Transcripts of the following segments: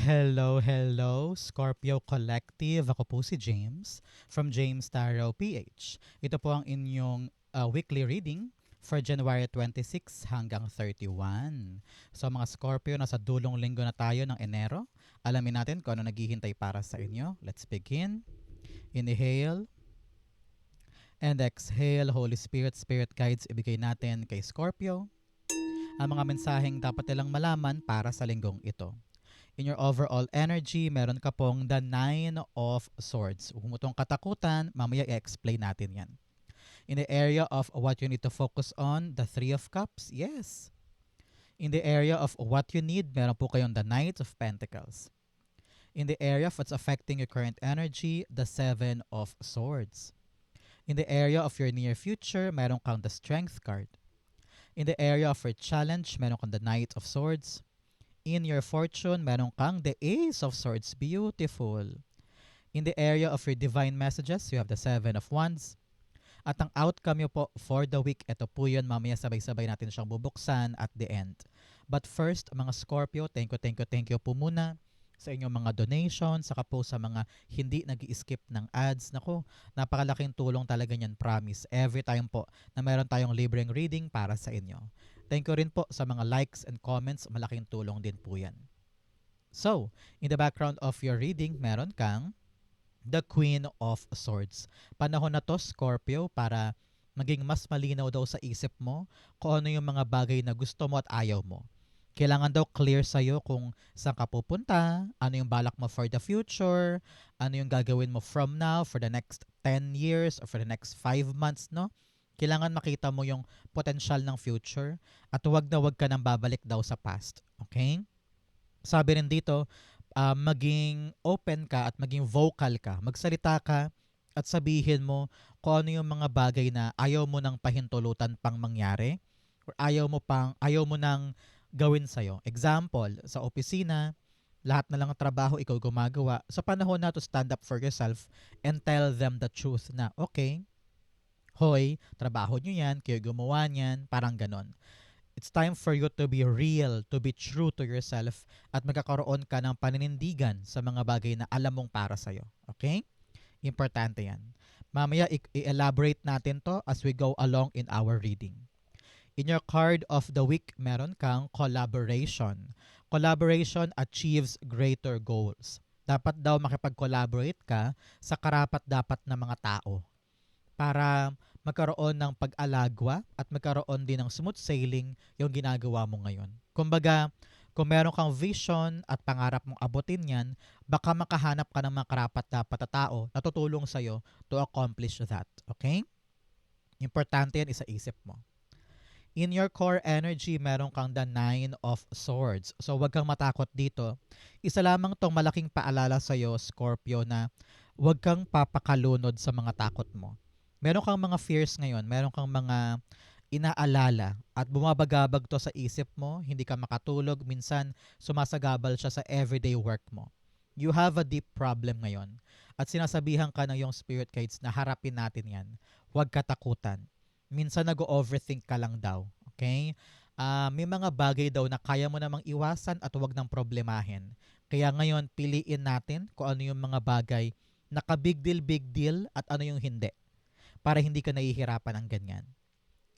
Hello, hello, Scorpio Collective. Ako po si James from James Tarot PH. Ito po ang inyong weekly reading for January 26 hanggang 31. So mga Scorpio, nasa dulong linggo na tayo ng Enero. Alamin natin kung ano naghihintay para sa inyo. Let's begin. Inhale and exhale. Holy Spirit, Spirit Guides, ibigay natin kay Scorpio ang mga mensaheng dapat nilang malaman para sa linggong ito. In your overall energy, meron ka pong the Nine of Swords. Kung itong katakutan, mamaya i-explain natin yan. In the area of what you need to focus on, the Three of Cups, yes. In the area of what you need, meron po kayong the Knight of Pentacles. In the area of what's affecting your current energy, the Seven of Swords. In the area of your near future, meron kang the Strength card. In the area of your challenge, meron kang the Knight of Swords. In your fortune, meron kang the Ace of Swords. Beautiful. In the area of your divine messages, you have the Seven of Wands. At ang outcome nyo po for the week, ito po yun. Mamaya sabay-sabay natin siyang bubuksan at the end. But first, mga Scorpio, thank you po muna sa inyong mga donations, saka po sa mga hindi nag-i-skip ng ads. Naku, napakalaking tulong talaga niyan, promise. Every time po na meron tayong libreng reading para sa inyo. Thank you rin po sa mga likes and comments. Malaking tulong din po yan. So, in the background of your reading, meron kang the Queen of Swords. Panahon na to, Scorpio, para maging mas malinaw daw sa isip mo kung ano yung mga bagay na gusto mo at ayaw mo. Kailangan daw clear sa'yo kung saan ka pupunta, ano yung balak mo for the future, ano yung gagawin mo from now for the next 10 years or for the next 5 months, no? Kailangan makita mo yung potential ng future at huwag na huwag ka nang babalik daw sa past. Okay? Sabi rin dito, maging open ka at maging vocal ka. Magsalita ka at sabihin mo kung ano yung mga bagay na ayaw mo nang pahintulutan pang mangyari or ayaw mo nang gawin sa'yo. Example, sa opisina, lahat na lang ng trabaho ikaw gumagawa. Sa panahon na to, stand up for yourself and tell them the truth na, okay, hoy, trabaho nyo yan, kayo gumawa niyan, parang ganon. It's time for you to be real, to be true to yourself at magkakaroon ka ng paninindigan sa mga bagay na alam mong para sa'yo. Okay? Importante yan. Mamaya i-elaborate natin to as we go along in our reading. In your card of the week, meron kang collaboration. Collaboration achieves greater goals. Dapat daw makipag-collaborate ka sa karapat-dapat na mga tao para magkaroon ng pag-alagwa at magkaroon din ng smooth sailing yung ginagawa mo ngayon. Kumbaga, kung meron kang vision at pangarap mong abutin yan, baka makahanap ka ng mga karapat-dapat na tao na tutulong sa'yo to accomplish that. Okay? Importante yan, isa-isip mo. In your core energy, meron kang the Nine of Swords. So, wag kang matakot dito. Isa lamang tong malaking paalala sa'yo, Scorpio, na wag kang papakalunod sa mga takot mo. Meron kang mga fears ngayon, meron kang mga inaalala at bumabagabag to sa isip mo, hindi ka makatulog, minsan sumasagabal siya sa everyday work mo. You have a deep problem ngayon at sinasabihan ka ng yung spirit guides na harapin natin yan. Huwag katakutan. Minsan nag-overthink ka lang daw. Okay? May mga bagay daw na kaya mo namang iwasan at huwag nang problemahin. Kaya ngayon, piliin natin kung ano yung mga bagay na big deal at ano yung hindi para hindi ka nahihirapan ng ganyan.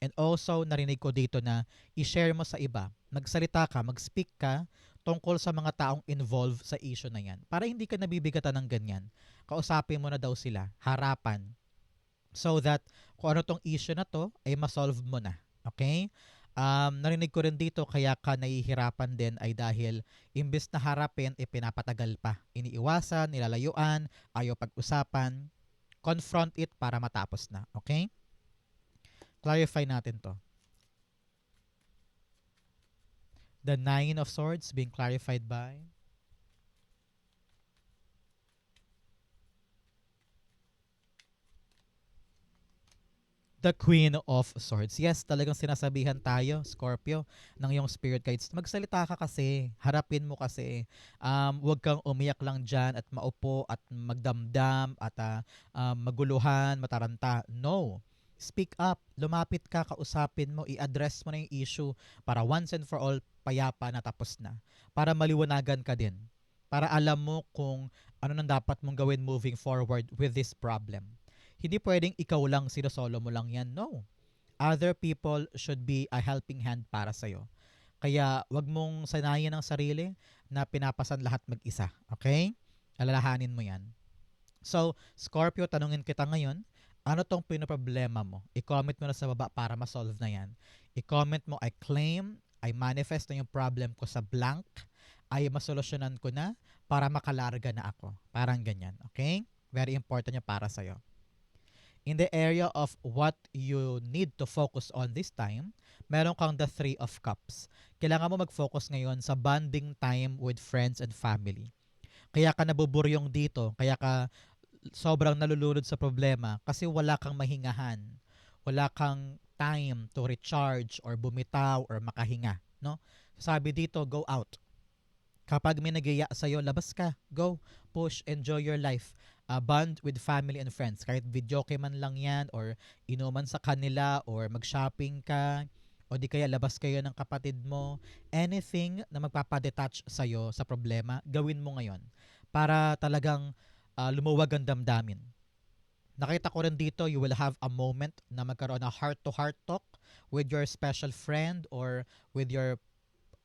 And also, narinig ko dito na i-share mo sa iba. Magsalita ka, mag-speak ka tungkol sa mga taong involved sa issue na yan. Para hindi ka nabibigatan ng ganyan. Kausapin mo na daw sila, harapan. So that kung ano tong issue na to, ay masolve mo na. Okay? Narinig ko rin dito kaya ka nahihirapan din ay dahil imbes na harapin, pinapatagal pa. Iniiwasan, nilalayuan, ayaw pag-usapan. Confront it para matapos na. Okay? Clarify natin to. The Nine of Swords being clarified by the Queen of Swords. Yes, talagang sinasabihan tayo, Scorpio, ng iyong spirit guides. Magsalita ka kasi, harapin mo kasi. Huwag kang umiyak lang dyan at maupo at magdamdam at maguluhan, mataranta. No. Speak up. Lumapit ka, kausapin mo, i-address mo na yung issue para once and for all, payapa na tapos na. Para maliwanagan ka din. para alam mo kung ano nang dapat mong gawin moving forward with this problem. Hindi pwedeng ikaw lang, sinusolo mo lang yan. No. Other people should be a helping hand para sa'yo. Kaya wag mong sanayin ang sarili na pinapasan lahat mag-isa. Okay? Alalahanin mo yan. So, Scorpio, tanungin kita ngayon, ano tong pinoproblema mo? I-comment mo na sa baba para ma-solve na yan. I-comment mo, I claim, I manifest na yung problem ko sa blank, ay masolusyonan ko na para makalarga na ako. Parang ganyan. Okay? Very important yung para sa'yo. In the area of what you need to focus on this time, meron kang the Three of Cups. Kailangan mo mag-focus ngayon sa bonding time with friends and family. Kaya ka nabuburyong dito, kaya ka sobrang nalulunod sa problema kasi wala kang mahingahan. Wala kang time to recharge or bumitaw or makahinga. No? Sabi dito, go out. Kapag may nagiya sa'yo, labas ka. Go, push, enjoy your life. Bond with family and friends. Kahit videoke man lang yan or inuman sa kanila or mag-shopping ka o di kaya labas kayo ng kapatid mo. Anything na magpapadetach sa'yo sa problema, gawin mo ngayon para talagang lumuwag ang damdamin. Nakita ko rin dito, you will have a moment na magkaroon ng heart-to-heart talk with your special friend or with your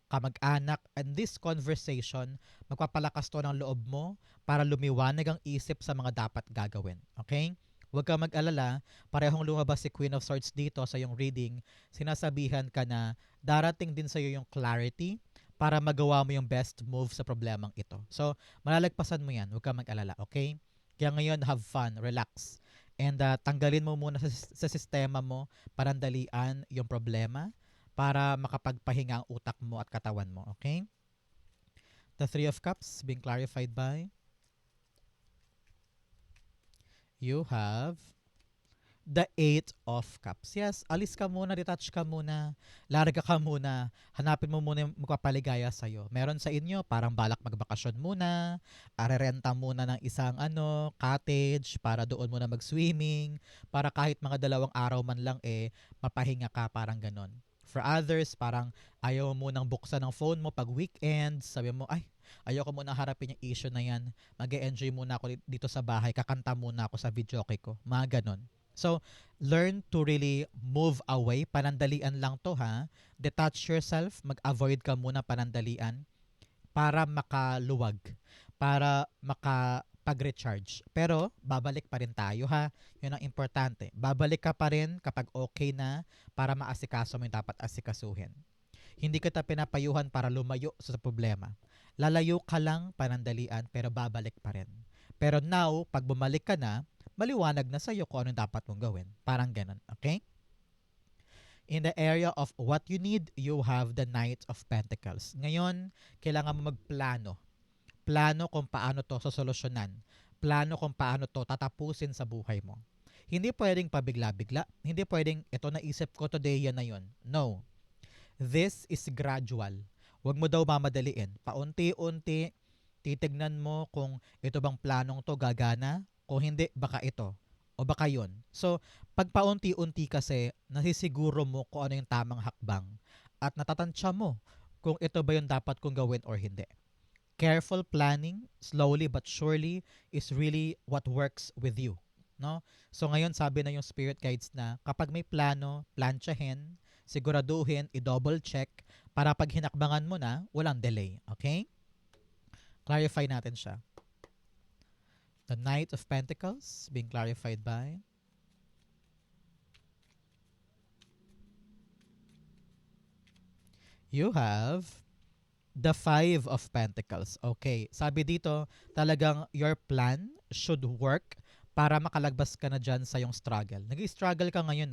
kamag-anak, and this conversation, magpapalakas to ng loob mo para lumiwanag ang isip sa mga dapat gagawin. Okay? Huwag kang mag-alala, parehong lumabas si Queen of Swords dito sa iyong reading, sinasabihan ka na darating din sa iyo yung clarity para magawa mo yung best move sa problemang ito. So, malalagpasan mo yan, huwag kang mag-alala, okay? Kaya ngayon, have fun, relax, and tanggalin mo muna sa sistema mo, parandalian yung problema, para makapagpahinga ang utak mo at katawan mo. Okay? The Three of Cups being clarified by you have the Eight of Cups. Yes, alis ka muna, detach ka muna, larga ka muna, hanapin mo muna yung magpapaligaya sa'yo. Meron sa inyo, parang balak magbakasyon muna, arerenta muna ng isang cottage para doon muna mag-swimming, para kahit mga 2 araw man lang mapahinga ka, parang ganon. For others, parang ayaw mo munang buksan ng phone mo pag weekend. Sabi mo, ay, ayoko muna harapin yung issue na yan. Mag-e-enjoy muna ako dito sa bahay. Kakanta muna ako sa videoke ko. Mga ganon. So, learn to really move away. Panandalian lang to ha. Detach yourself. Mag-avoid ka muna panandalian para makaluwag. Para makapag-recharge. Pero, babalik pa rin tayo ha. Yun ang importante. Babalik ka pa rin kapag okay na para maasikaso mo yung dapat asikasuhin. Hindi kita pinapayuhan para lumayo sa problema. Lalayo ka lang panandalian pero babalik pa rin. Pero now, pag bumalik ka na, maliwanag na sa'yo kung ano dapat mong gawin. Parang ganun. Okay? In the area of what you need, you have the Knight of Pentacles. Ngayon, kailangan mo magplano. Plano kung paano to sosolusyonan. Plano kung paano to tatapusin sa buhay mo. Hindi pwedeng pabigla-bigla. Hindi pwedeng, ito naisip ko today, yan na yun. No. This is gradual. Huwag mo daw mamadaliin. Paunti-unti, titignan mo kung ito bang planong to gagana. Kung hindi, baka ito. O baka yun. So, pag paunti-unti kasi, nasisiguro mo kung ano yung tamang hakbang. At natatansya mo kung ito ba yung dapat kong gawin or hindi. Careful planning, slowly but surely, is really what works with you. No? So ngayon sabi na yung spirit guides na kapag may plano, plantsahin, siguraduhin, i-double check para pag hinakbangan mo na, walang delay. Okay? Clarify natin siya. The Knight of Pentacles being clarified by you have the Five of Pentacles. Okay. Sabi dito, talagang your plan should work para makalagpas ka na dyan sa yung struggle. Nag-struggle ka ngayon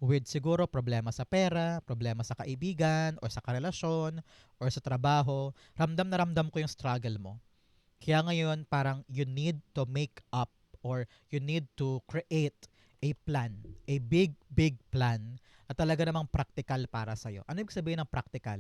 with siguro problema sa pera, problema sa kaibigan, or sa karelasyon, or sa trabaho. Ramdam na ramdam ko yung struggle mo. Kaya ngayon, parang you need to make up or you need to create a plan, a big plan at talaga namang practical para sa'yo. Ano ibig sabihin ng practical?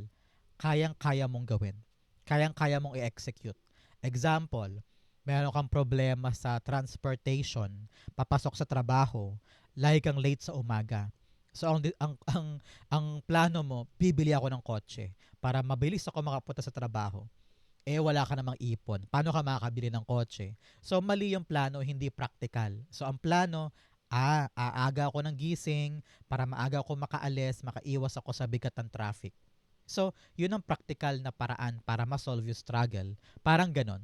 Kayang-kaya mong gawin. Kayang-kaya mong i-execute. Example, meron kang problema sa transportation, papasok sa trabaho, lagi kang late sa umaga. So ang plano mo, bibili ako ng kotse para mabilis ako makapunta sa trabaho. eh wala ka namang ipon. Paano ka makakabili ng kotse? So mali yung plano, hindi practical. So ang plano, aaga ako ng gising para maaga ako makaalis, makaiwas ako sa bigat ng traffic. So, yun ang practical na paraan para ma-solve yung struggle. Parang ganon.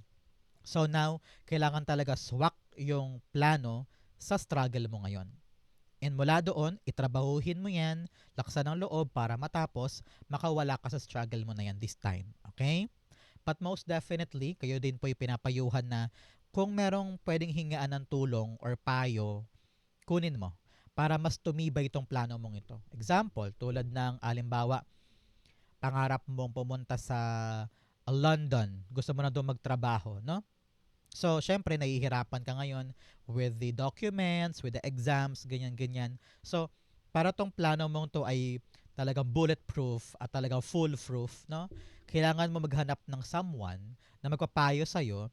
So now, kailangan talaga swak yung plano sa struggle mo ngayon. And mula doon, itrabahuhin mo yan, laksan ng loob para matapos, makawala ka sa struggle mo na yan this time. Okay? But most definitely, kayo din po yung pinapayuhan na kung merong pwedeng hingaan ng tulong or payo, kunin mo para mas tumibay itong plano mong ito. Example, tulad ng alimbawa, pangarap mong pumunta sa London, gusto mo na doon magtrabaho, no? So, syempre, nahihirapan ka ngayon with the documents, with the exams, ganyan-ganyan. So, para tong plano mong to ay talagang bulletproof at talagang foolproof, no? Kailangan mo maghanap ng someone na magpapayo sa'yo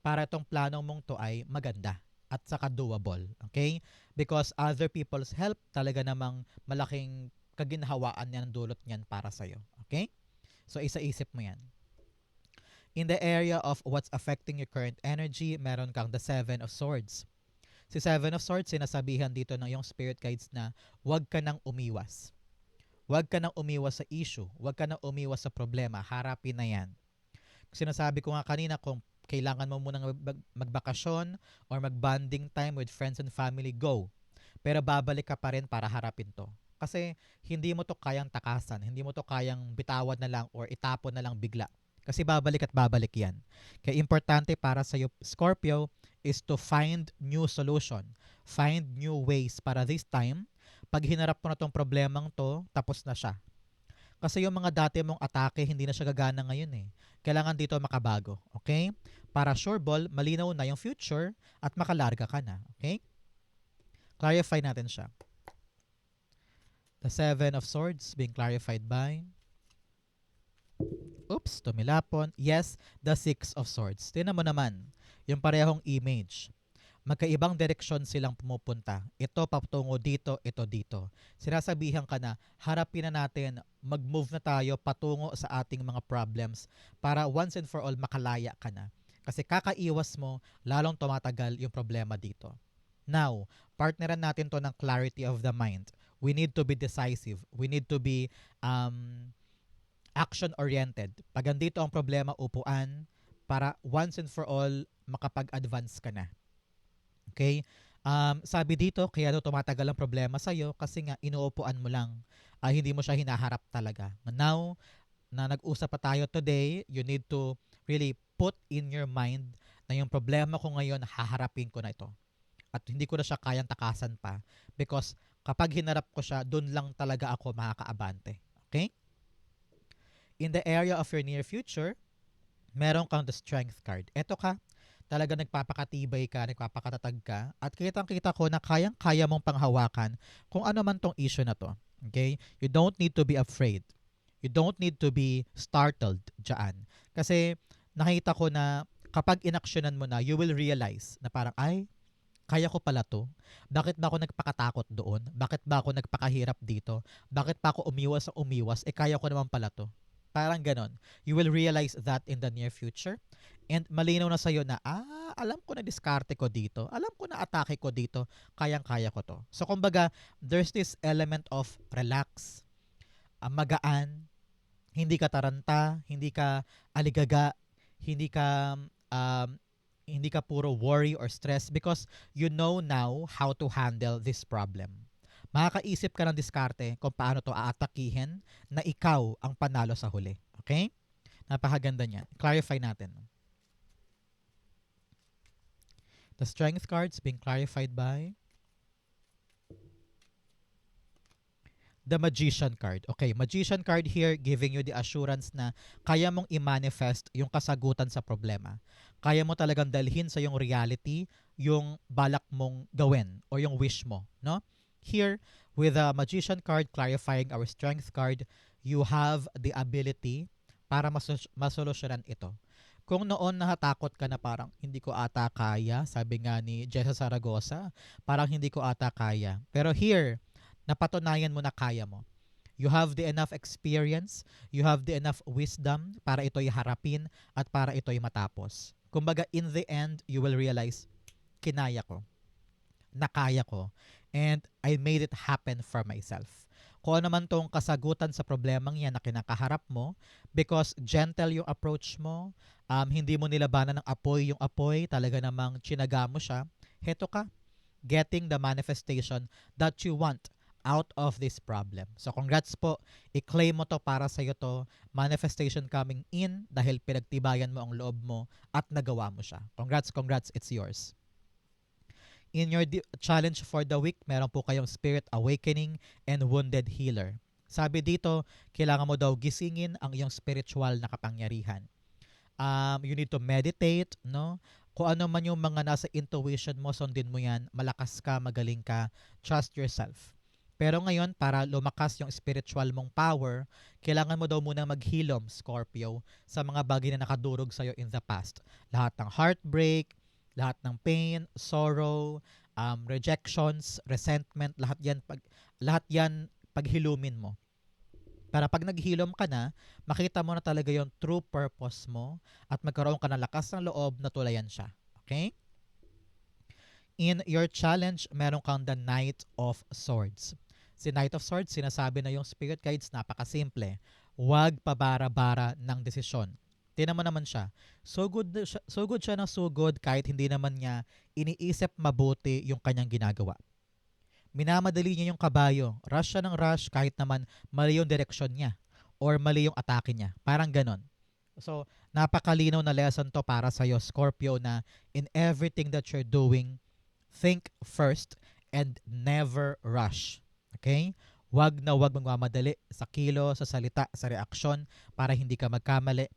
para tong plano mong to ay maganda at saka doable. Okay? Because other people's help talaga namang malaking kaginhawaan yan ang dulot niyan para sa'yo. Okay? So, isa-isip mo yan. In the area of what's affecting your current energy, meron kang the Seven of Swords. Si Seven of Swords, sinasabihan dito ng yung spirit guides na huwag ka nang umiwas. Huwag ka nang umiwas sa issue. Huwag ka nang umiwas sa problema. Harapin na yan. Sinasabi ko nga kanina, kung kailangan mo munang magbakasyon or mag-bonding time with friends and family, go. Pero babalik ka pa rin para harapin to. Kasi hindi mo to kayang takasan. Hindi mo to kayang bitawan na lang or itapon na lang bigla. Kasi babalik at babalik yan. Kaya importante para sa iyo, Scorpio, is to find new solution. Find new ways para this time, pag hinarap mo na tong problemang to, tapos na siya. Kasi yung mga dati mong atake, hindi na siya gagana ngayon eh. Kailangan dito makabago. Okay? Para sure ball, malinaw na yung future at makalarga ka na. Okay? Clarify natin siya. The Seven of Swords being clarified by... Oops, tumilapon. Yes, the Six of Swords. Tingnan mo naman, yung parehong image. Magkaibang direksyon silang pumupunta. Ito patungo dito, ito dito. Sinasabihan ka na, harapin na natin, mag-move na tayo patungo sa ating mga problems para once and for all makalaya ka na. Kasi kakaiwas mo, lalong tumatagal yung problema dito. Now, partneran natin to ng clarity of the mind. We need to be decisive. We need to be action-oriented. Pag andito ang problema, upuan para once and for all makapag-advance ka na. Okay? Sabi dito, kaya daw tumatagal ang problema sa'yo kasi nga inuupuan mo lang. Hindi mo siya hinaharap talaga. Now, na nag-usap pa tayo today, you need to really put in your mind na yung problema ko ngayon, haharapin ko na ito. At hindi ko na siya kayang takasan pa because kapag hinarap ko siya, doon lang talaga ako makakaabante. Okay? In the area of your near future, meron kang the Strength card. Eto ka, talaga nagpapakatibay ka, nagpapakatatag ka, at kitang-kita ko na kayang-kaya mong panghawakan kung ano man tong issue na to. Okay? You don't need to be afraid. You don't need to be startled dyan. Kasi nakita ko na kapag inaksyonan mo na, you will realize na parang, ay, kaya ko pala to. Bakit ba ako nagpakatakot doon? Bakit ba ako nagpakahirap dito? Bakit pa ako umiwas sa umiwas? Kaya ko naman pala to. Parang ganon. You will realize that in the near future. And malinaw na sa'yo na, alam ko na diskarte ko dito. Alam ko na atake ko dito. Kayang-kaya ko to. So, kumbaga, there's this element of relax, magaan, hindi ka taranta, hindi ka aligaga, hindi ka puro worry or stress because you know now how to handle this problem. Makakaisip ka ng diskarte kung paano to aatakihin na ikaw ang panalo sa huli. Okay? Napakaganda niyan. Clarify natin. The Strength cards being clarified by the Magician card. Okay, Magician card here giving you the assurance na kaya mong i-manifest yung kasagutan sa problema. Kaya mo talagang dalhin sa yung reality yung balak mong gawin o yung wish mo, no? Here, with the Magician card clarifying our Strength card, you have the ability para masolusyonan ito. Kung noon nahatakot ka na parang hindi ko ata kaya, sabi nga ni Jessa Saragosa, parang hindi ko ata kaya. Pero here, napatunayan mo na kaya mo. You have the enough experience, you have the enough wisdom para ito'y harapin at para ito'y matapos. Kumbaga, in the end, you will realize, kinaya ko, nakaya ko, and I made it happen for myself. Kung ano man tong kasagutan sa problemang yan na kinakaharap mo, because gentle yung approach mo, hindi mo nilabanan ng apoy yung apoy, talaga namang tsinaga mo siya, heto ka, getting the manifestation that you want out of this problem. So congrats po, i-claim mo to para sa'yo to, manifestation coming in dahil pinagtibayan mo ang loob mo at nagawa mo siya. Congrats, congrats, it's yours. In your challenge for the week, meron po kayong Spirit Awakening and Wounded Healer. Sabi dito, kailangan mo daw gisingin ang iyong spiritual na kapangyarihan. You need to meditate, no? Kung ano man yung mga nasa intuition mo, sundin mo yan. Malakas ka, magaling ka, trust yourself. Pero ngayon, para lumakas yung spiritual mong power, kailangan mo daw munang maghilom, Scorpio, sa mga bagay na nakadurog sa'yo in the past. Lahat ng heartbreak, lahat ng pain, sorrow, rejections, resentment, lahat yan paghilumin mo. Para pag naghilom ka na, makita mo na talaga yung true purpose mo at magkaroon ka ng lakas ng loob na tulayan siya. Okay? In your challenge, meron kang the Knight of Swords. Si Knight of Swords, sinasabi na yung spirit guides, napakasimple. Huwag pabara-bara ng desisyon. Tingnan mo naman siya. So good siya ng so good kahit hindi naman niya iniisip mabuti yung kanyang ginagawa. Minamadali niya yung kabayo. Rush siya ng rush kahit naman mali yung direksyon niya or mali yung atake niya. Parang ganon. So, napakalinaw na lesson to para sa'yo, Scorpio, na in everything that you're doing, think first and never rush. Okay? Wag na wag magmamadali sa kilo, sa salita, sa reaksyon para hindi ka magkamali.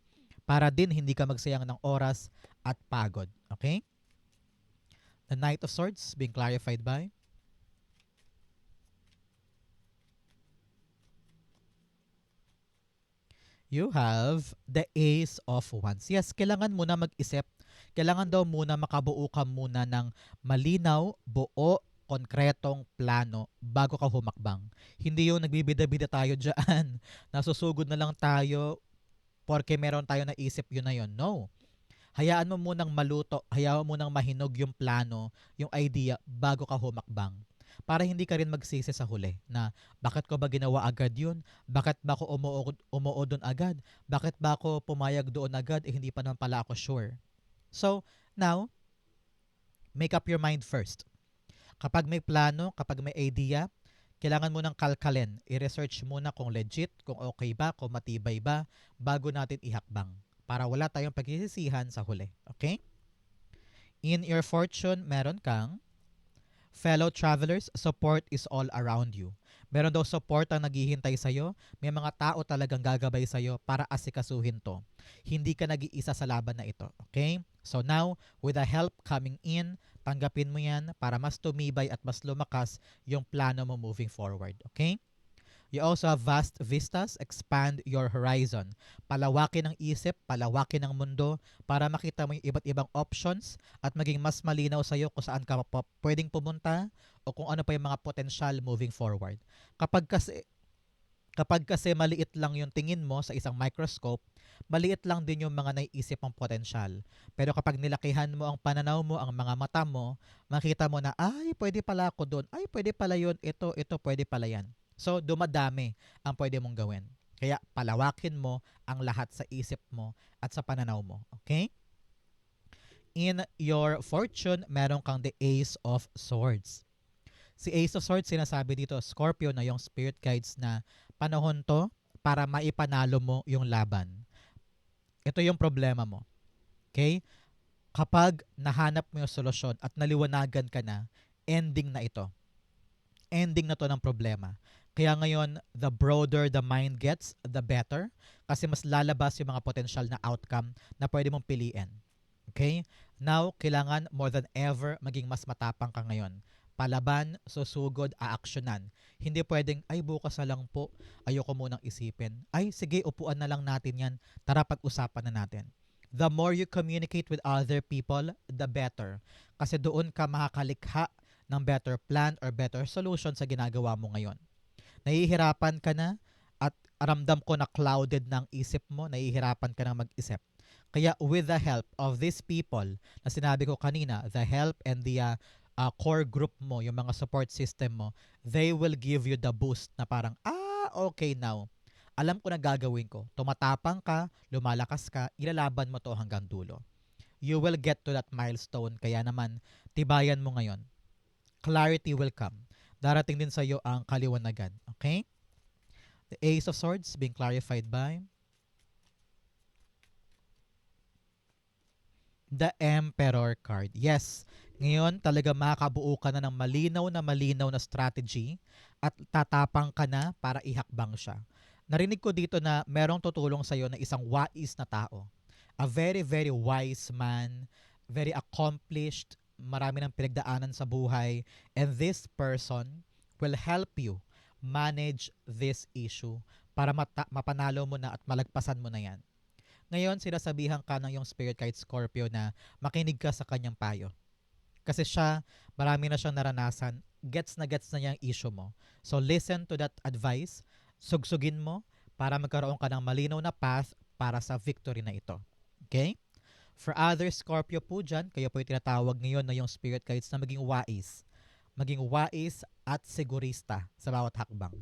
Para din hindi ka magsayang ng oras at pagod. Okay? The Knight of Swords being clarified by you have the Ace of Wands. Yes, kailangan muna mag-isip. Kailangan daw muna makabuo ka muna ng malinaw, buo, konkretong plano bago ka humakbang. Hindi yung nagbibida-bida tayo dyan. Nasusugod na lang tayo porque meron tayo naisip yun na yun. No. Hayaan mo munang maluto, hayaan mo munang mahinog yung plano, yung idea bago ka humakbang. Para hindi ka rin magsisi sa huli na bakit ko ba ginawa agad yun? Bakit ba ako umuo doon agad? Bakit ba ako pumayag doon agad? Hindi pa naman pala ako sure. So, now, make up your mind first. Kapag may plano, kapag may idea, kailangan mo nang kalkalin. I-research muna kung legit, kung okay ba, kung matibay ba, bago natin ihakbang. Para wala tayong pagsisisihan sa huli. Okay? In your fortune, meron kang fellow travelers, support is all around you. Meron daw support ang naghihintay sa'yo. May mga tao talagang gagabay sa'yo para asikasuhin to. Hindi ka nag-iisa sa laban na ito. Okay? So now, with the help coming in, tanggapin mo yan para mas tumibay at mas lumakas yung plano mo moving forward. Okay? You also have vast vistas, expand your horizon. Palawakin ang isip, palawakin ang mundo para makita mo yung iba't ibang options at maging mas malinaw sa'yo kung saan ka pwedeng pumunta o kung ano pa yung mga potential moving forward. Kapag kasi maliit lang yung tingin mo sa isang microscope, maliit lang din yung mga naiisip mong potential. Pero kapag nilakihan mo ang pananaw mo, ang mga mata mo, makita mo na, ay, pwede pala ako doon. Ay, pwede pala yun. Ito, pwede pala yan. So, dumadami ang pwede mong gawin. Kaya, palawakin mo ang lahat sa isip mo at sa pananaw mo. Okay? In your fortune, meron kang the Ace of Swords. Si Ace of Swords, sinasabi dito, Scorpio, na yung spirit guides na panahon to para maipanalo mo yung laban. Ito yung problema mo. Okay? Kapag nahanap mo yung solusyon at naliwanagan ka na, ending na ito. Ending na to ng problema. Kaya ngayon, the broader the mind gets, the better. Kasi mas lalabas yung mga potential na outcome na pwede mong piliin. Okay? Now, kailangan more than ever maging mas matapang ka ngayon. Palaban, susugod, aaksyonan. Hindi pwedeng, ay bukas na lang po, ayoko munang isipin. Ay sige, upuan na lang natin yan. Tara pag-usapan na natin. The more you communicate with other people, the better. Kasi doon ka makakalikha ng better plan or better solution sa ginagawa mo ngayon. Nahihirapan ka na at ramdam ko na clouded ng isip mo, nahihirapan ka na mag-isip. Kaya with the help of these people na sinabi ko kanina, the help and the core group mo, yung mga support system mo, they will give you the boost na parang, okay now. Alam ko na gagawin ko. Tumatapang ka, lumalakas ka, ilalaban mo to hanggang dulo. You will get to that milestone. Kaya naman, tibayan mo ngayon. Clarity will come. Darating din sa iyo ang kaliwanagan. Okay? The Ace of Swords being clarified by the Emperor card. Yes, ngayon talaga makabuo ka na ng malinaw na strategy at tatapang ka na para ihakbang siya. Narinig ko dito na merong tutulong sa iyo na isang wais na tao. A very, very wise man, very accomplished, marami ng pinagdaanan sa buhay, and this person will help you manage this issue para mapanalo mo na at malagpasan mo na yan. Ngayon, sinasabihan ka ng yung spirit guide Scorpio na makinig ka sa kanyang payo. Kasi siya, marami na siyang naranasan, gets na niya ang issue mo. So listen to that advice, sugsugin mo para magkaroon ka ng malinaw na path para sa victory na ito. Okay? For other Scorpio po dyan, kayo po yung tinatawag ngayon na yung spirit guides na maging wais. Maging wais at sigurista sa bawat hakbang.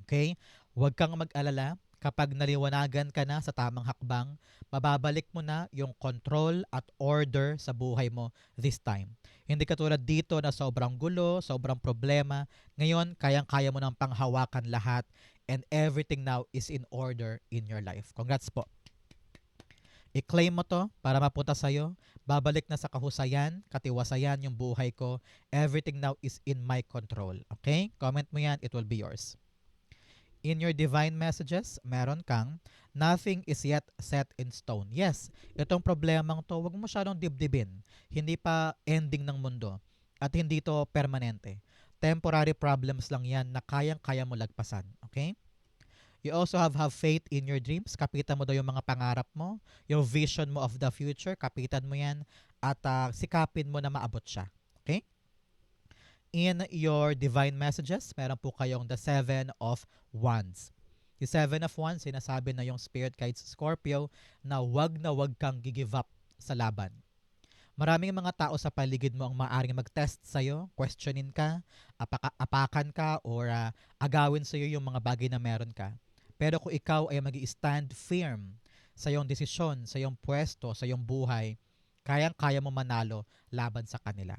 Okay? Huwag kang mag-alala. Kapag naliwanagan ka na sa tamang hakbang, mababalik mo na yung control at order sa buhay mo this time. Hindi katulad dito na sobrang gulo, sobrang problema. Ngayon, kayang-kaya mo nang panghawakan lahat and everything now is in order in your life. Congrats po. I-claim mo to para mapunta sa'yo. Babalik na sa kahusayan, katiwasayan yung buhay ko. Everything now is in my control. Okay? Comment mo yan, it will be yours. In your divine messages, meron kang nothing is yet set in stone. Yes, itong problemang to, wag mo masyadong dibdibin. Hindi pa ending ng mundo at hindi to permanente. Temporary problems lang yan na kayang-kaya mo lagpasan. Okay? You also have faith in your dreams. Kapitan mo daw yung mga pangarap mo, yung vision mo of the future, kapitan mo yan at sikapin mo na maabot siya. Okay? In your divine messages, meron po kayong the Seven of Wands. Yung Seven of Wands, sinasabi na yung Spirit Guides Scorpio na wag kang give up sa laban. Maraming mga tao sa paligid mo ang maaaring mag-test sa'yo, questionin ka, apakan ka, or agawin sa'yo yung mga bagay na meron ka. Pero kung ikaw ay mag-i-stand firm sa iyong desisyon, sa iyong pwesto, sa iyong buhay, kayang-kaya mo manalo laban sa kanila.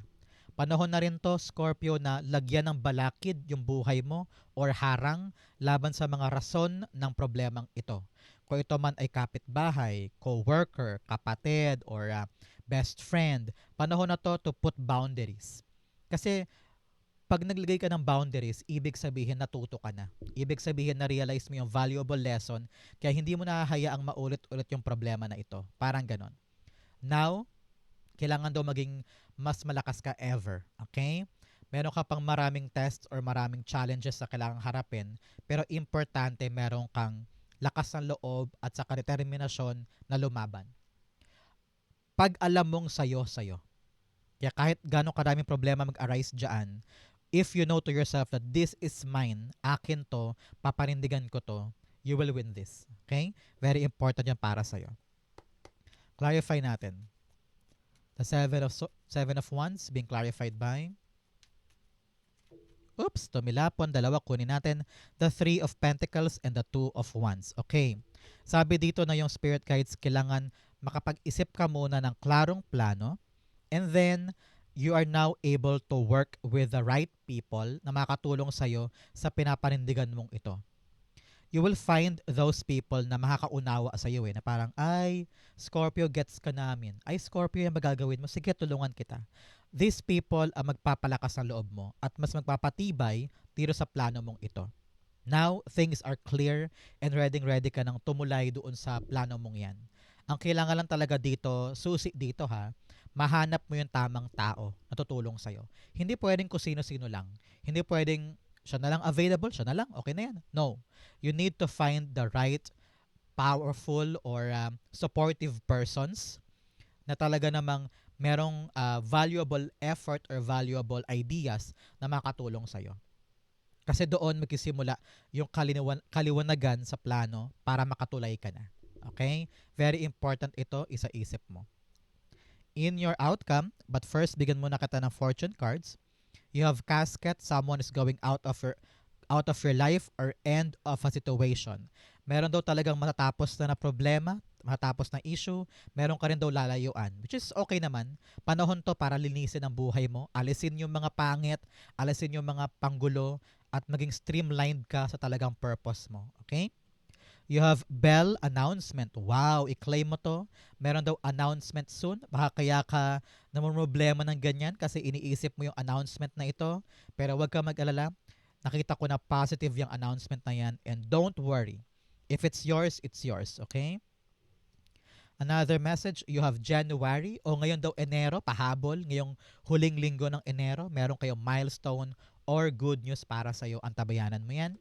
Panahon na rin to, Scorpio, na lagyan ng balakid yung buhay mo or harang laban sa mga rason ng problemang ito. Kung ito man ay kapitbahay, co-worker, kapatid, or best friend, panahon na to put boundaries. Kasi pag naglagay ka ng boundaries, ibig sabihin natuto ka na. Ibig sabihin na realize mo yung valuable lesson kaya hindi mo nahahayaang maulit-ulit yung problema na ito. Parang ganon. Now, kailangan daw maging mas malakas ka ever. Okay? Meron ka pang maraming tests or maraming challenges na kailangang harapin, pero importante meron kang lakas ng loob at saka determinasyon na lumaban. Pag alam mong sayo. Kaya kahit gano'ng karaming problema mag-arise dyan, if you know to yourself that this is mine, akin to, papanindigan ko to, you will win this. Okay? Very important yan para sa'yo. Clarify natin. The Seven of Wands being clarified by tumilapon, dalawa, kunin natin the Three of Pentacles and the Two of Wands. Okay. Sabi dito na yung Spirit Guides, kailangan makapag-isip ka muna ng klarong plano and then you are now able to work with the right people na makatulong sa'yo sa pinapanindigan mong ito. You will find those people na makakaunawa sa iyo na parang, ay, Scorpio, gets ka namin. Ay, Scorpio, yung magagawin mo. Sige, tulungan kita. These people ang magpapalakas ng loob mo at mas magpapatibay tiro sa plano mong ito. Now, things are clear and ready ka nang tumulay doon sa plano mong yan. Ang kailangan lang talaga dito, susi dito mahanap mo yung tamang tao na tutulong sa'yo. Hindi pwedeng kung sino-sino lang. Hindi pwedeng siya na lang available, siya na lang, okay na yan. No. You need to find the right powerful or supportive persons na talaga namang merong valuable effort or valuable ideas na makatulong sa'yo. Kasi doon magsisimula yung kaliwanagan sa plano para makatulay ka na. Okay? Very important ito, isa-isip mo. In your outcome, but first, bigyan muna kita ng fortune cards. You have casket, someone is going out of your life or end of a situation. Meron daw talagang matatapos na problema, matatapos na issue, meron ka rin daw lalayuan, which is okay naman. Panahon to para linisin ang buhay mo, alisin yung mga pangit, alisin yung mga panggulo, at maging streamlined ka sa talagang purpose mo. Okay? You have bell announcement. Wow, i-claim mo to. Meron daw announcement soon. Baka kaya ka namumroblema ng ganyan kasi iniisip mo yung announcement na ito. Pero wag ka mag-alala. Nakita ko na positive yung announcement na yan. And don't worry. If it's yours, it's yours. Okay? Another message, you have January o ngayon daw Enero, pahabol. Ngayong huling linggo ng Enero, meron kayong milestone or good news para sa'yo. Antabayanan mo yan.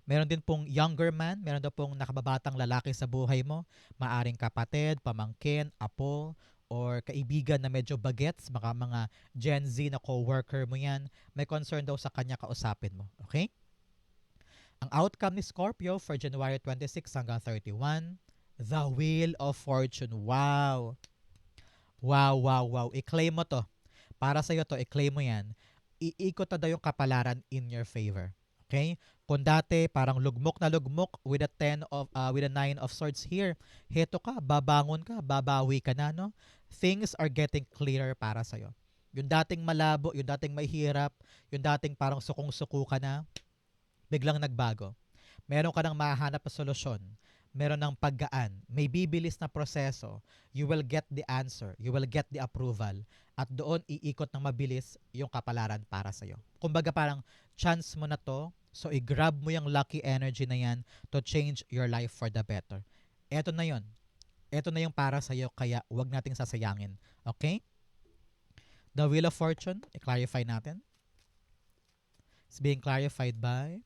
Meron din pong younger man, meron daw pong nakababatang lalaki sa buhay mo, maaring kapatid, pamangkin, apo, or kaibigan na medyo bagets, mga Gen Z na co-worker mo yan, may concern daw sa kanya kausapin mo. Okay? Ang outcome ni Scorpio for January 26 hanggang 31, the Wheel of Fortune. Wow! Wow, wow, wow. I-claim mo to. Para sa'yo to, i-claim mo yan. Iikot na daw yung kapalaran in your favor. Okay? Kung dati parang lugmok na lugmok with a 9 of swords here, heto ka, babangon ka, babawi ka na, no? Things are getting clearer para sa iyo. Yung dating malabo, yung dating mahirap, yung dating parang sukong-suko ka na, biglang nagbago. Meron ka nang mahanap na solusyon. Meron ng paggaan. May bibilis na proseso. You will get the answer. You will get the approval. At doon iikot ng mabilis yung kapalaran para sa'yo. Kumbaga parang chance mo na to. So i-grab mo yung lucky energy na yan to change your life for the better. Eto na yon. Eto na yung para sa'yo kaya wag nating sasayangin. Okay? The Wheel of Fortune, i-clarify natin. It's being clarified by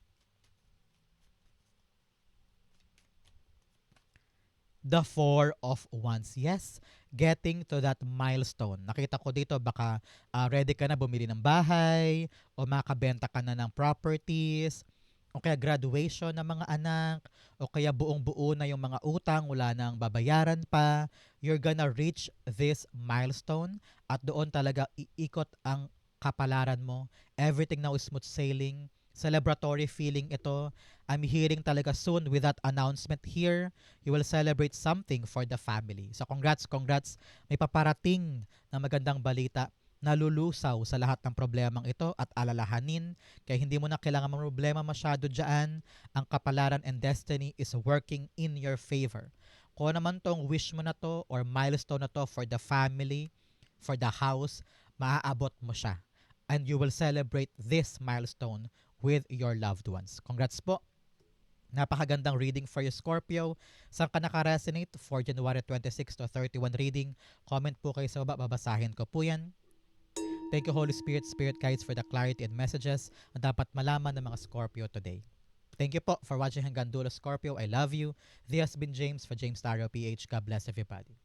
the Four of Wands. Yes, getting to that milestone. Nakita ko dito baka ready ka na bumili ng bahay o makabenta ka na ng properties o kaya graduation ng mga anak o kaya buong-buo na yung mga utang, wala nang babayaran pa. You're gonna reach this milestone at doon talaga iikot ang kapalaran mo. Everything now is smooth sailing. Celebratory feeling ito. I'm hearing talaga soon with that announcement here, you will celebrate something for the family. So congrats, congrats. May paparating na magandang balita na lulusaw sa lahat ng problemang ito at alalahanin. Kaya hindi mo na kailangan problema masyado dyan. Ang kapalaran and destiny is working in your favor. Kung naman tong wish mo na to or milestone na to for the family, for the house, maaabot mo siya. And you will celebrate this milestone with your loved ones. Congrats po. Napakagandang reading for you, Scorpio. Saan ka naka-resonate for January 26 to 31 reading? Comment po kayo sa baba, babasahin ko po yan. Thank you, Holy Spirit, Spirit Guides, for the clarity and messages na dapat malaman ng mga Scorpio today. Thank you po for watching hanggang dulo, Scorpio. I love you. This has been James for James Tarot PH. God bless everybody.